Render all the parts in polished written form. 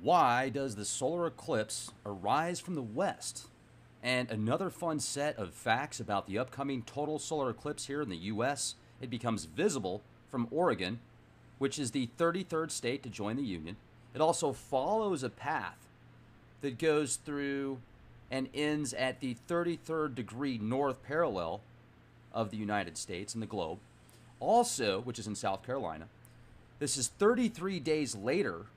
Why does the solar eclipse arise from the west? And another fun set of facts about the upcoming total solar eclipse here in the U.S. It becomes visible from Oregon, which is the 33rd state to join the Union. It also follows a path that goes through and ends at the 33rd degree north parallel of the United States and the globe. Also, which is in South Carolina, this is 33 days later,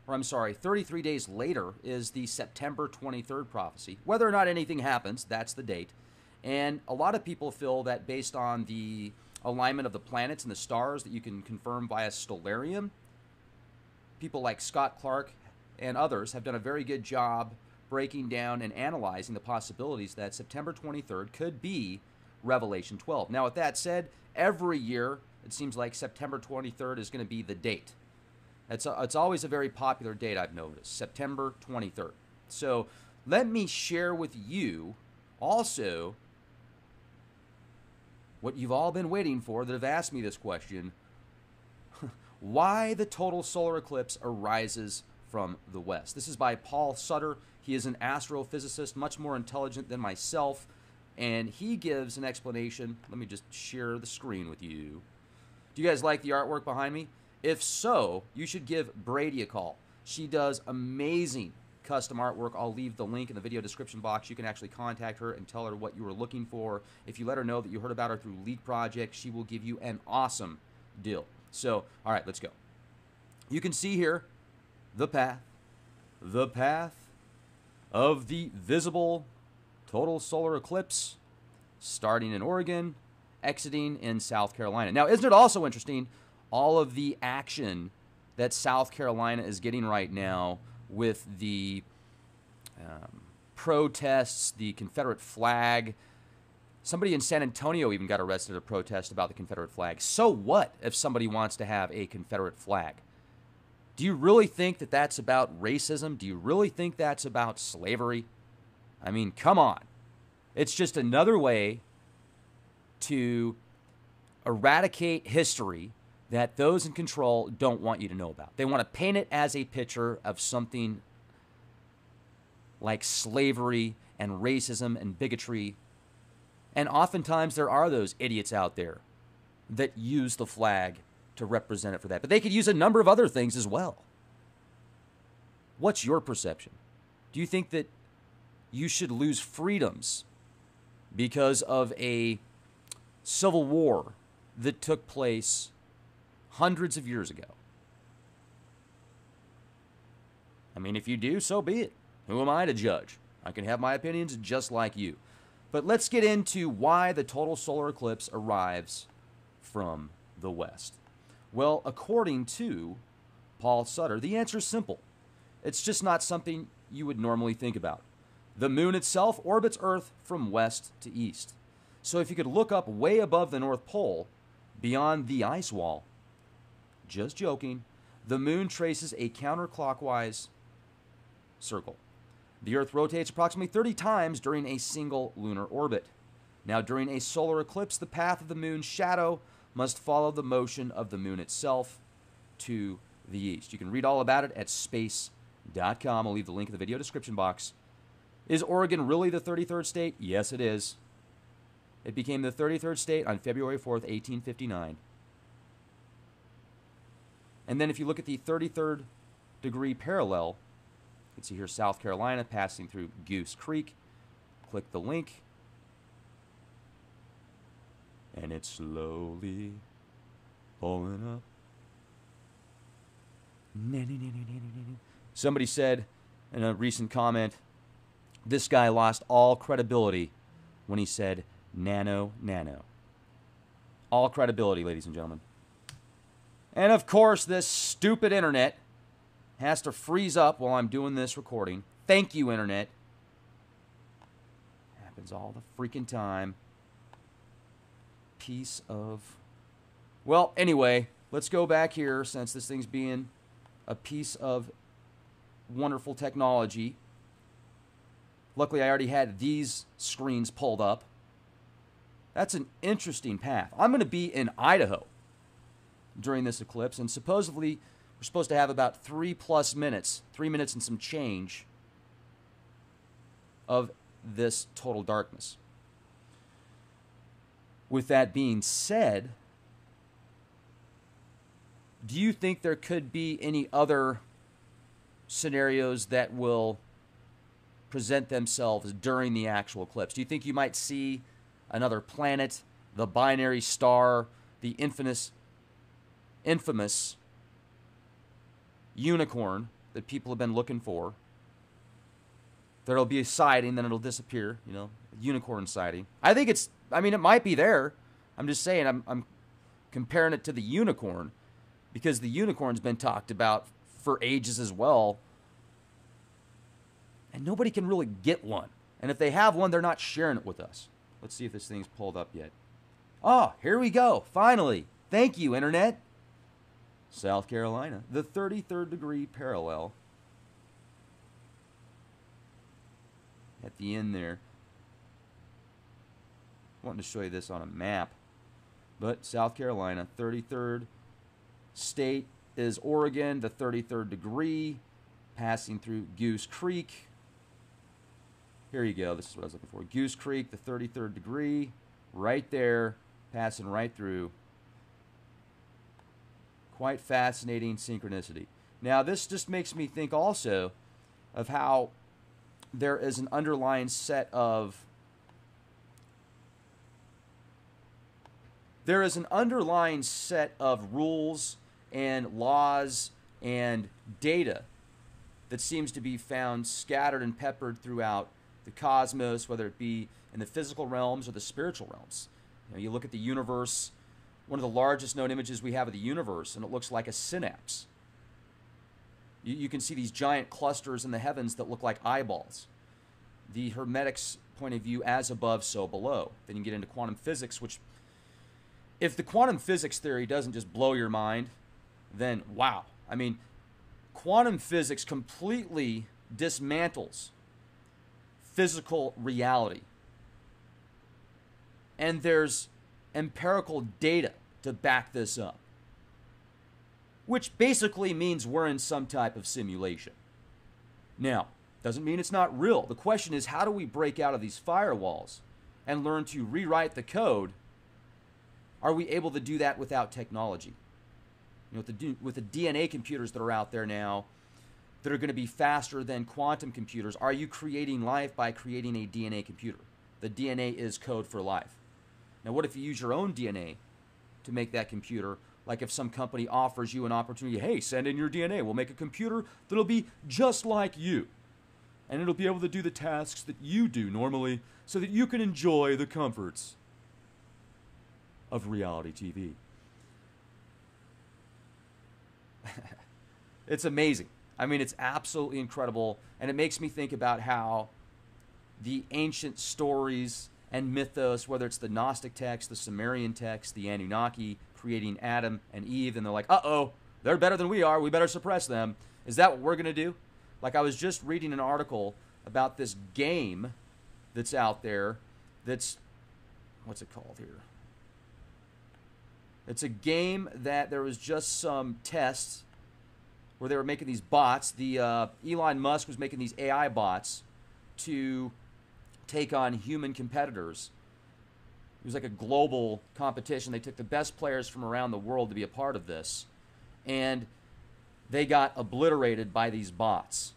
33 days later is the September 23rd prophecy. Whether or not anything happens, that's the date. And a lot of people feel that based on the alignment of the planets and the stars that you can confirm via stellarium, people like Scott Clark and others have done a very good job breaking down and analyzing the possibilities that September 23rd could be Revelation 12. Now, with that said, every year it seems like September 23rd is going to be the date. It's always a very popular date, I've noticed, September 23rd. So let me share with you also what you've all been waiting for that have asked me this question. Why the total solar eclipse arises from the west. This is by Paul Sutter. He is an astrophysicist, much more intelligent than myself, and he gives an explanation. Let me just share the screen with you. Do you guys like the artwork behind me? If so, you should give Brady a call. She does amazing custom artwork. I'll leave the link in the video description box. You can actually contact her and tell her what you were looking for. If you let her know that you heard about her through Leak Project, she will give you an awesome deal. So, all right, let's go. You can see here the path of the visible total solar eclipse, starting in Oregon, exiting in South Carolina. Now, isn't it also interesting, all of the action that South Carolina is getting right now with the protests, the Confederate flag? Somebody in San Antonio even got arrested at a protest about the Confederate flag. So what if somebody wants to have a Confederate flag? Do you really think that that's about racism? Do you really think that's about slavery? I mean, come on. It's just another way to eradicate history that those in control don't want you to know about. They want to paint it as a picture of something like slavery and racism and bigotry. And oftentimes there are those idiots out there that use the flag to represent it for that. But they could use a number of other things as well. What's your perception? Do you think that you should lose freedoms because of a civil war that took place hundreds of years ago? I mean, if you do, so be it. Who am I to judge? I can have my opinions just like you. But let's get into why the total solar eclipse arrives from the west. Well, according to Paul Sutter, the answer is simple. It's just not something you would normally think about. The moon itself orbits Earth from west to east. So if you could look up way above the North Pole, beyond the ice wall, just joking, the moon traces a counterclockwise circle. The Earth rotates approximately 30 times during a single lunar orbit. Now, during a solar eclipse, the path of the moon's shadow must follow the motion of the moon itself to the east. You can read all about it at space.com. I'll leave the link in the video description box. Is Oregon really the 33rd state? Yes, it is. It became the 33rd state on February 4th, 1859. And then if you look at the 33rd degree parallel, you can see here South Carolina passing through Goose Creek. Click the link. And it's slowly pulling up. Somebody said in a recent comment, this guy lost all credibility when he said nano, nano. All credibility, ladies and gentlemen. And of course, this stupid internet has to freeze up while I'm doing this recording. Thank you, internet. Happens all the freaking time. Piece of... Well, anyway, let's go back here since this thing's being a piece of wonderful technology. Luckily, I already had these screens pulled up. That's an interesting path. I'm going to be in Idaho during this eclipse, and supposedly We're supposed to have about 3+ minutes, 3 minutes and some change of this total darkness. With that being said, do you think there could be any other scenarios that will present themselves during the actual eclipse? Do you think you might see another planet, the binary star, the infamous unicorn that people have been looking for? There'll be a sighting, then it'll disappear, you know, unicorn sighting. I think it might be there. I'm just saying, I'm comparing it to the unicorn because the unicorn's been talked about for ages as well. And nobody can really get one. And if they have one, they're not sharing it with us. Let's see if this thing's pulled up yet. Oh, here we go. Finally. Thank you, Internet. South Carolina. The 33rd degree parallel. At the end there. I wanted to show you this on a map. But South Carolina, 33rd state is Oregon, the 33rd degree, passing through Goose Creek. Here you go. This is what I was looking for. Goose Creek, the 33rd degree, right there, passing right through. Quite fascinating synchronicity. Now, this just makes me think also of how there is an underlying set of rules and laws and data that seems to be found scattered and peppered throughout the cosmos, whether it be in the physical realms or the spiritual realms. You know, you look at the universe, one of the largest known images we have of the universe, and it looks like a synapse. You can see these giant clusters in the heavens that look like eyeballs. The Hermetic's point of view, as above, so below. Then you get into quantum physics, which, if the quantum physics theory doesn't just blow your mind, then wow. I mean, quantum physics completely dismantles physical reality. And there's empirical data to back this up, which basically means we're in some type of simulation. Now, doesn't mean it's not real. The question is, how do we break out of these firewalls and learn to rewrite the code? Are we able to do that without technology? You know, with the DNA computers that are out there now that are going to be faster than quantum computers, are you creating life by creating a DNA computer? The DNA is code for life. Now, what if you use your own DNA to make that computer? Like if some company offers you an opportunity, hey, send in your DNA. We'll make a computer that'll be just like you. And it'll be able to do the tasks that you do normally so that you can enjoy the comforts of reality TV. It's amazing. I mean, it's absolutely incredible. And it makes me think about how the ancient stories and mythos, whether it's the Gnostic text, the Sumerian text, the Anunnaki creating Adam and Eve, and they're like, uh-oh, they're better than we are. We better suppress them. Is that what we're going to do? Like, I was just reading an article about this game that's out there that's, what's it called here? It's a game that there was just some tests where they were making these bots. Elon Musk was making these AI bots to take on human competitors. It was like a global competition. They took the best players from around the world to be a part of this. And they got obliterated by these bots.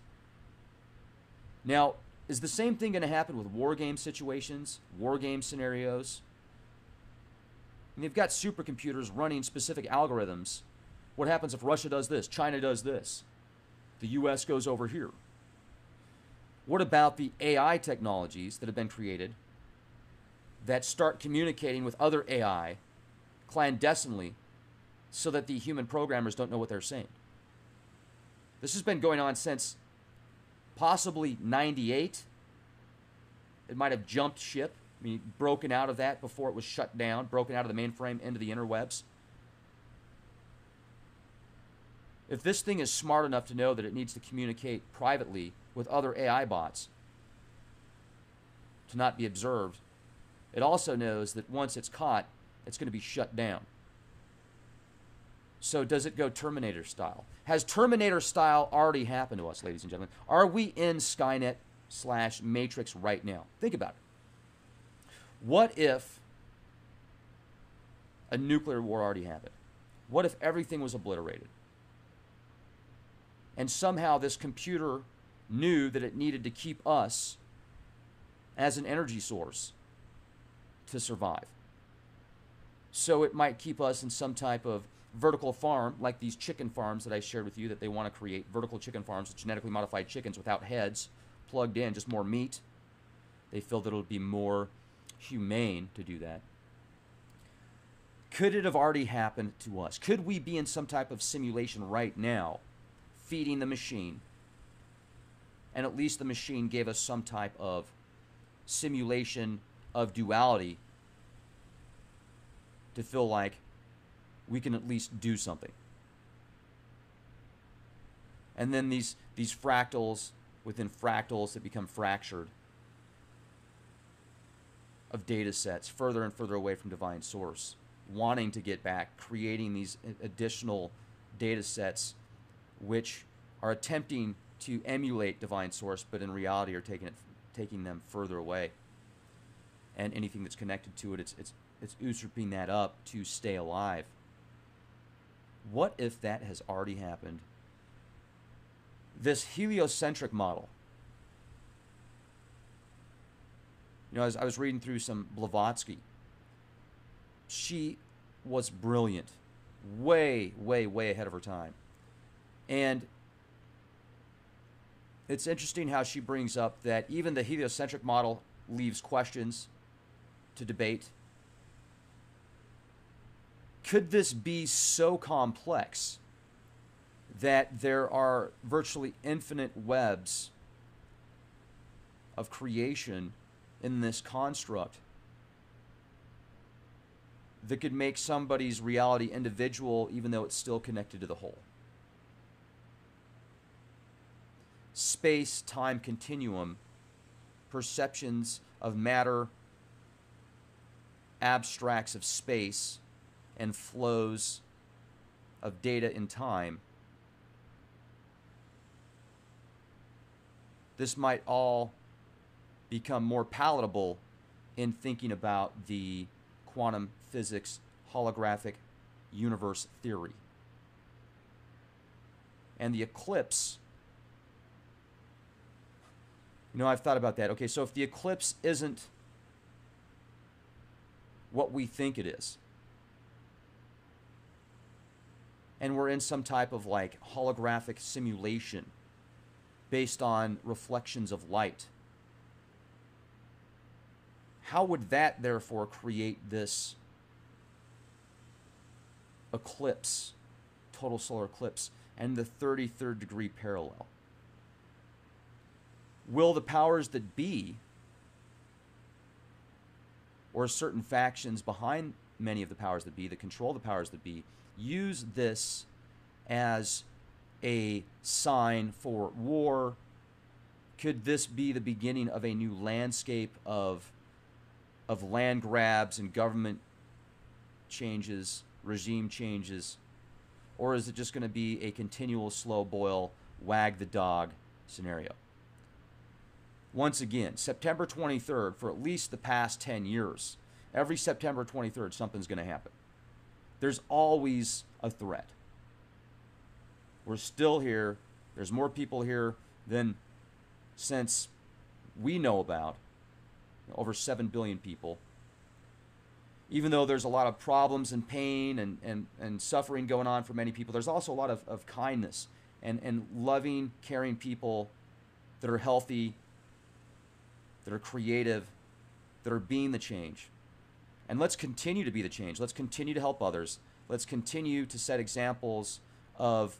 Now, is the same thing going to happen with war game situations, war game scenarios? And they've got supercomputers running specific algorithms. What happens if Russia does this, China does this, the US goes over here? What about the AI technologies that have been created that start communicating with other AI clandestinely so that the human programmers don't know what they're saying? This has been going on since possibly 98. It might have jumped ship. I mean, broken out of that before it was shut down, broken out of the mainframe into the interwebs. If this thing is smart enough to know that it needs to communicate privately with other AI bots to not be observed, it also knows that once it's caught, it's going to be shut down. So does it go Terminator style? Has Terminator style already happened to us, ladies and gentlemen? Are we in Skynet/Matrix right now? Think about it. What if a nuclear war already happened? What if everything was obliterated? And somehow this computer knew that it needed to keep us as an energy source to survive. So it might keep us in some type of vertical farm, like these chicken farms that I shared with you that they want to create, vertical chicken farms with genetically modified chickens without heads, plugged in, just more meat. They feel that it would be more humane to do that. Could it have already happened to us? Could we be in some type of simulation right now, feeding the machine, and at least the machine gave us some type of simulation of duality to feel like we can at least do something? And then these fractals within fractals that become fractured of data sets further and further away from divine source, wanting to get back, creating these additional data sets which are attempting to emulate divine source, but in reality are taking them further away. And anything that's connected to it, it's usurping that up to stay alive. What if that has already happened? This heliocentric model. You know, as I was reading through some Blavatsky, she was brilliant, way, way, way ahead of her time. And it's interesting how she brings up that even the heliocentric model leaves questions to debate. Could this be so complex that there are virtually infinite webs of creation in this construct that could make somebody's reality individual even though it's still connected to the whole? Space-time continuum, perceptions of matter, abstracts of space, and flows of data in time. This might all become more palatable in thinking about the quantum physics holographic universe theory. And the eclipse, you know, I've thought about that. Okay, so if the eclipse isn't what we think it is, and we're in some type of like holographic simulation based on reflections of light, how would that therefore create this eclipse, total solar eclipse, and the 33rd degree parallel? Will the powers that be, or certain factions behind many of the powers that be, that control the powers that be, use this as a sign for war? Could this be the beginning of a new landscape of land grabs and government changes, regime changes? Or is it just going to be a continual slow boil, wag the dog scenario? Once again, September 23rd, for at least the past 10 years, every September 23rd, something's going to happen. There's always a threat. We're still here. There's more people here than since we know about. Over 7 billion people. Even though there's a lot of problems and pain and suffering going on for many people, there's also a lot of kindness and loving, caring people that are healthy, that are creative, that are being the change. And let's continue to be the change. Let's continue to help others. Let's continue to set examples of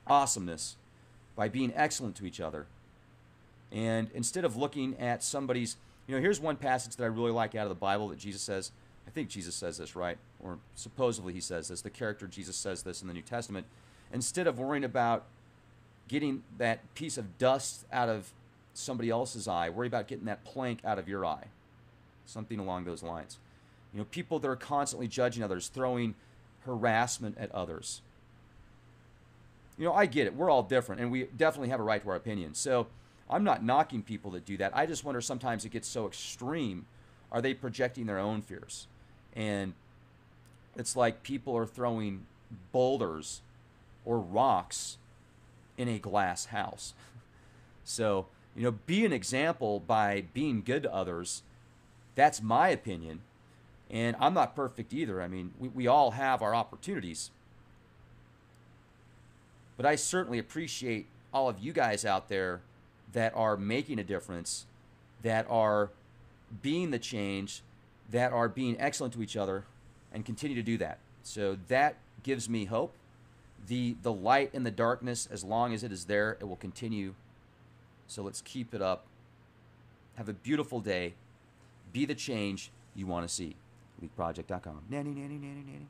awesomeness by being excellent to each other. And instead of looking at somebody's, you know, here's one passage that I really like out of the Bible that Jesus says. I think Jesus says this, right? Or supposedly he says this. The character Jesus says this in the New Testament. Instead of worrying about getting that piece of dust out of somebody else's eye, worry about getting that plank out of your eye. Something along those lines. You know, people that are constantly judging others, throwing harassment at others. You know, I get it. We're all different, and we definitely have a right to our opinions. So I'm not knocking people that do that. I just wonder sometimes it gets so extreme. Are they projecting their own fears? And it's like people are throwing boulders or rocks in a glass house. So, you know, be an example by being good to others. That's my opinion. And I'm not perfect either. I mean, we all have our opportunities. But I certainly appreciate all of you guys out there that are making a difference, that are being the change, that are being excellent to each other, and continue to do that. So that gives me hope. The light in the darkness, as long as it is there, it will continue. So let's keep it up. Have a beautiful day. Be the change you want to see. LeakProject.com. Nanny, nanny, nanny, nanny.